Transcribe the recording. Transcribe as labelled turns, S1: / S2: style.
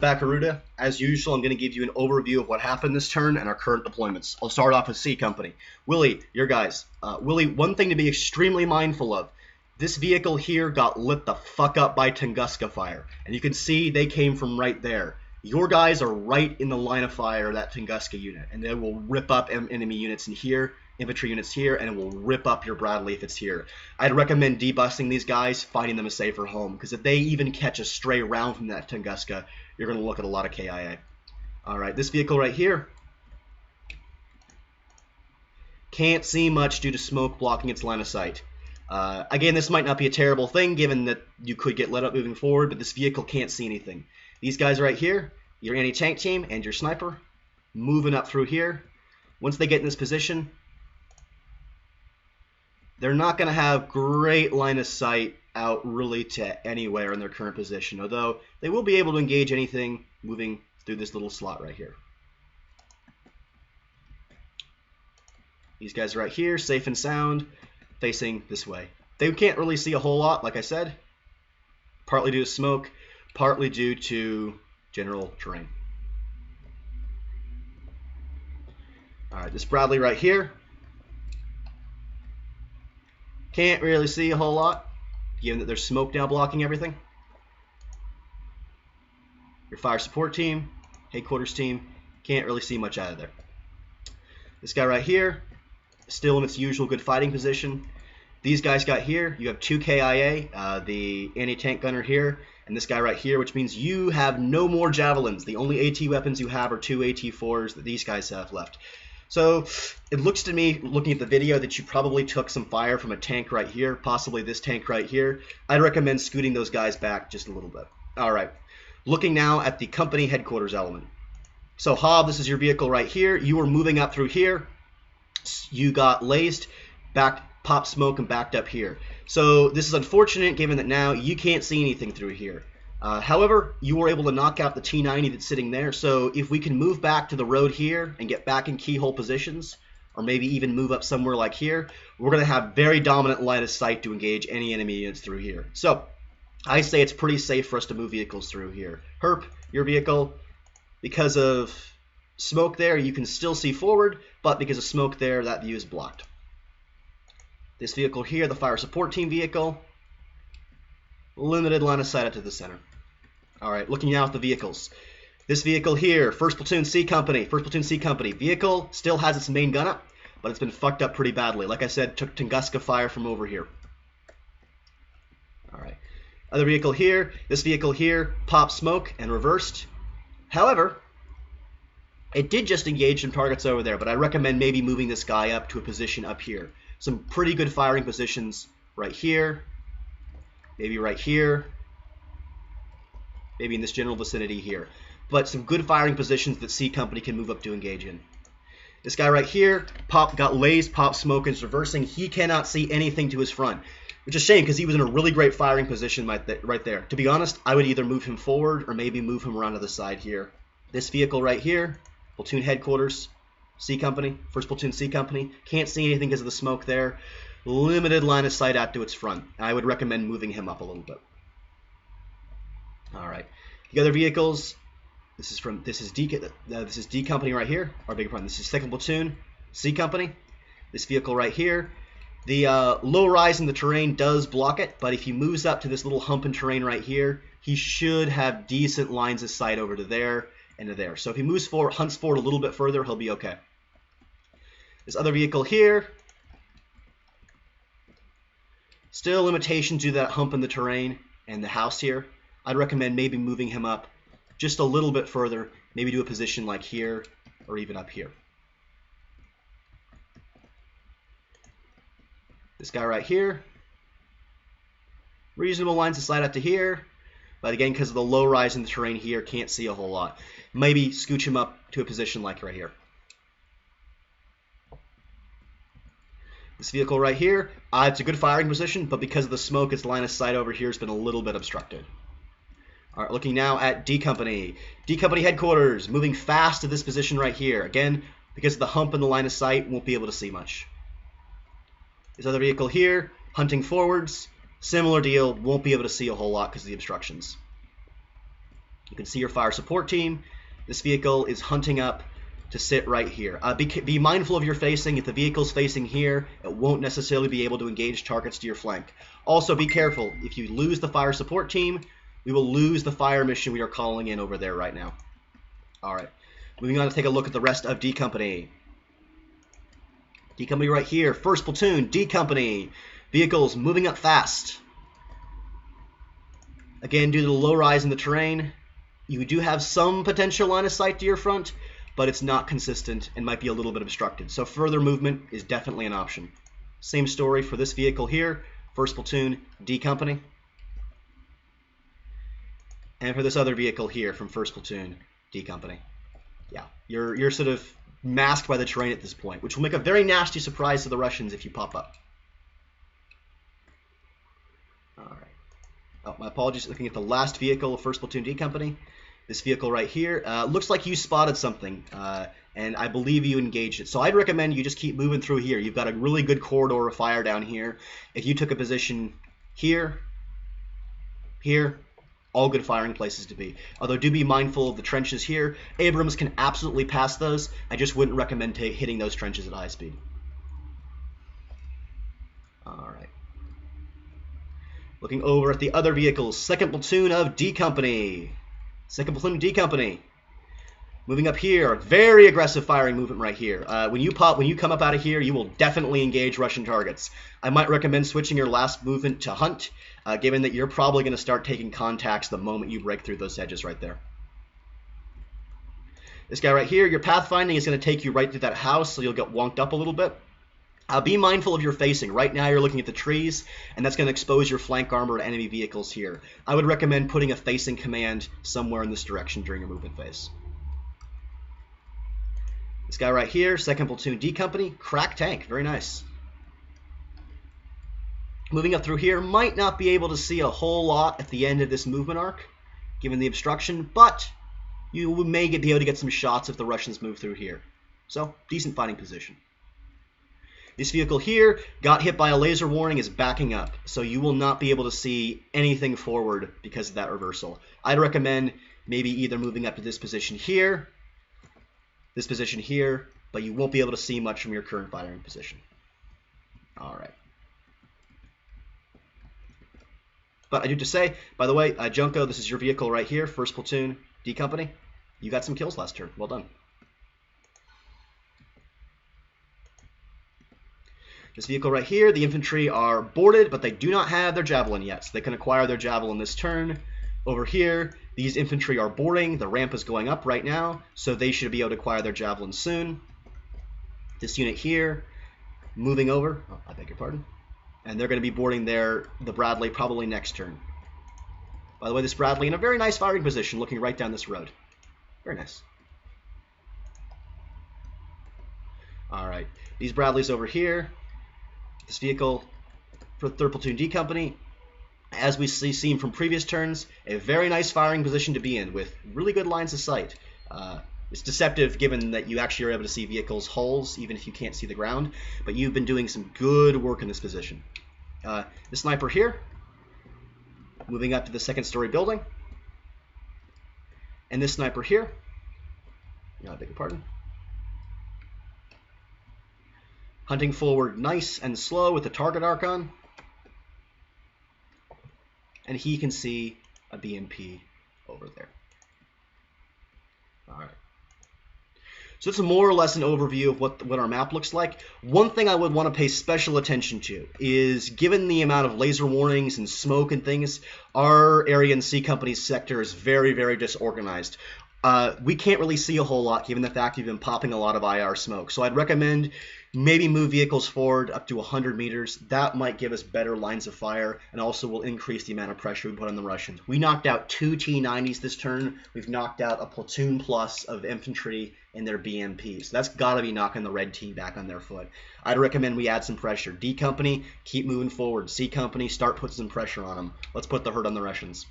S1: Bakaruda. As usual, I'm going to give you an overview of what happened this turn and our current deployments. I'll start off with C Company. Willie, your guys. Willie, one thing to be extremely mindful of. This vehicle here got lit the fuck up by Tunguska fire. And you can see they came from right there. Your guys are right in the line of fire of that Tunguska unit. And they will rip up enemy units in here, infantry units here, and it will rip up your Bradley if it's here. I'd recommend debusting these guys, finding them a safer home. Because if they even catch a stray round from that Tunguska, you're going to look at a lot of KIA. Alright, this vehicle right here. Can't see much due to smoke blocking its line of sight. Again, this might not be a terrible thing given that you could get lit up moving forward, but this vehicle can't see anything. These guys right here, your anti-tank team and your sniper, moving up through here. Once they get in this position, they're not going to have great line of sight out really to anywhere in their current position, although they will be able to engage anything moving through this little slot right here. These guys right here, safe and sound, facing this way. They can't really see a whole lot, like I said, partly due to smoke, partly due to general terrain. Alright, this Bradley right here, can't really see a whole lot, given that there's smoke now blocking everything. Your fire support team, headquarters team, can't really see much out of there. This guy right here, still in its usual good fighting position. These guys got here, you have 2 KIA, the anti-tank gunner here, and this guy right here, which means you have no more javelins. The only AT weapons you have are 2 AT4s that these guys have left. So it looks to me, looking at the video, that you probably took some fire from a tank right here, possibly this tank right here. I'd recommend scooting those guys back just a little bit. All right, looking now at the company headquarters element. So Hob, this is your vehicle right here. You were moving up through here. You got laced, popped smoke, and backed up here. So this is unfortunate given that now you can't see anything through here. However, you were able to knock out the T90 that's sitting there, so if we can move back to the road here and get back in keyhole positions, or maybe even move up somewhere like here, we're going to have very dominant line of sight to engage any enemy units through here. So, I say it's pretty safe for us to move vehicles through here. Herp, your vehicle, because of smoke there, you can still see forward, but because of smoke there, that view is blocked. This vehicle here, the fire support team vehicle, limited line of sight up to the center. Alright, looking now at the vehicles. This vehicle here, 1st Platoon C Company. 1st Platoon C Company. Vehicle still has its main gun up, but it's been fucked up pretty badly. Like I said, took Tunguska fire from over here. Alright. Other vehicle here. This vehicle here, popped smoke and reversed. However, it did just engage some targets over there, but I recommend maybe moving this guy up to a position up here. Some pretty good firing positions right here. Maybe right here. Maybe in this general vicinity here. But some good firing positions that C Company can move up to engage in. This guy right here, got lased, pop smoke, and is reversing. He cannot see anything to his front, which is a shame because he was in a really great firing position right there. To be honest, I would either move him forward or maybe move him around to the side here. This vehicle right here, platoon headquarters, C Company, 1st Platoon C Company. Can't see anything because of the smoke there. Limited line of sight out to its front. I would recommend moving him up a little bit. Alright. The other vehicles, this is D Company right here, or beg your pardon, this is 2nd Platoon, C Company. This vehicle right here. The low rise in the terrain does block it, but if he moves up to this little hump in terrain right here, he should have decent lines of sight over to there and to there. So if he moves forward, hunts forward a little bit further, he'll be okay. This other vehicle here, still limitations due to that hump in the terrain and the house here. I'd recommend maybe moving him up just a little bit further, maybe to a position like here or even up here. This guy right here, reasonable lines of sight up to here, but again, because of the low rise in the terrain here, can't see a whole lot. Maybe scooch him up to a position like right here. This vehicle right here, it's a good firing position, but because of the smoke, its line of sight over here has been a little bit obstructed. All right, looking now at D Company. D Company headquarters, moving fast to this position right here. Again, because of the hump in the line of sight, won't be able to see much. This other vehicle here, hunting forwards, similar deal, won't be able to see a whole lot because of the obstructions. You can see your fire support team. This vehicle is hunting up to sit right here. Be mindful of your facing. If the vehicle's facing here, it won't necessarily be able to engage targets to your flank. Also, be careful. If you lose the fire support team, we will lose the fire mission we are calling in over there right now. All right. Moving on to take a look at the rest of D Company. D Company right here. First platoon, D Company. Vehicles moving up fast. Again, due to the low rise in the terrain, you do have some potential line of sight to your front, but it's not consistent and might be a little bit obstructed. So further movement is definitely an option. Same story for this vehicle here. First platoon, D Company. And for this other vehicle here from first platoon, D Company. Yeah, you're sort of masked by the terrain at this point, which will make a very nasty surprise to the Russians if you pop up. All right. Oh, my apologies. Looking at the last vehicle of first platoon D Company. This vehicle right here looks like you spotted something, and I believe you engaged it. So I'd recommend you just keep moving through here. You've got a really good corridor of fire down here. If you took a position here, all good firing places to be. Although do be mindful of the trenches here. Abrams can absolutely pass those. I just wouldn't recommend hitting those trenches at high speed. All right. Looking over at the other vehicles, second platoon of D Company. Second platoon of D Company. Moving up here, very aggressive firing movement right here. When you come up out of here, you will definitely engage Russian targets. I might recommend switching your last movement to hunt, given that you're probably going to start taking contacts the moment you break through those hedges right there. This guy right here, your pathfinding is going to take you right through that house, so you'll get wonked up a little bit. Be mindful of your facing. Right now you're looking at the trees, and that's going to expose your flank armor to enemy vehicles here. I would recommend putting a facing command somewhere in this direction during your movement phase. This guy right here, second platoon D Company, crack tank, very nice. Moving up through here, might not be able to see a whole lot at the end of this movement arc, given the obstruction, but you may be able to get some shots if the Russians move through here. So, decent fighting position. This vehicle here got hit by a laser warning, is backing up, so you will not be able to see anything forward because of that reversal. I'd recommend maybe either moving up to this position here, but you won't be able to see much from your current firing position. All right. But I do have to say, by the way, Junko, this is your vehicle right here, first platoon, D Company. You got some kills last turn. Well done. This vehicle right here, the infantry are boarded, but they do not have their javelin yet, so they can acquire their javelin this turn. Over here, these infantry are boarding. The ramp is going up right now, so they should be able to acquire their javelin soon. This unit here, moving over. Oh, I beg your pardon. And they're going to be boarding the Bradley probably next turn. By the way, this Bradley in a very nice firing position, looking right down this road. Very nice. All right, these Bradleys over here. This vehicle for the 3rd Platoon D Company, as we seen from previous turns, a very nice firing position to be in with really good lines of sight. It's deceptive given that you actually are able to see vehicles' hulls even if you can't see the ground, but you've been doing some good work in this position. The sniper here, moving up to the 2nd story building, and this sniper here, I beg your pardon, hunting forward nice and slow with the target arc on. And he can see a BMP over there. All right. So it's more or less an overview of what our map looks like. One thing I would want to pay special attention to is, given the amount of laser warnings and smoke and things, our area in C Company's sector is very, very disorganized. We can't really see a whole lot given the fact you've been popping a lot of IR smoke. So I'd recommend maybe move vehicles forward up to 100 meters. That might give us better lines of fire and also will increase the amount of pressure we put on the Russians. We knocked out 2 T-90s this turn. We've knocked out a platoon plus of infantry in their BMPs. So that's got to be knocking the red T back on their foot. I'd recommend we add some pressure. D Company, keep moving forward. C Company, start putting some pressure on them. Let's put the hurt on the Russians.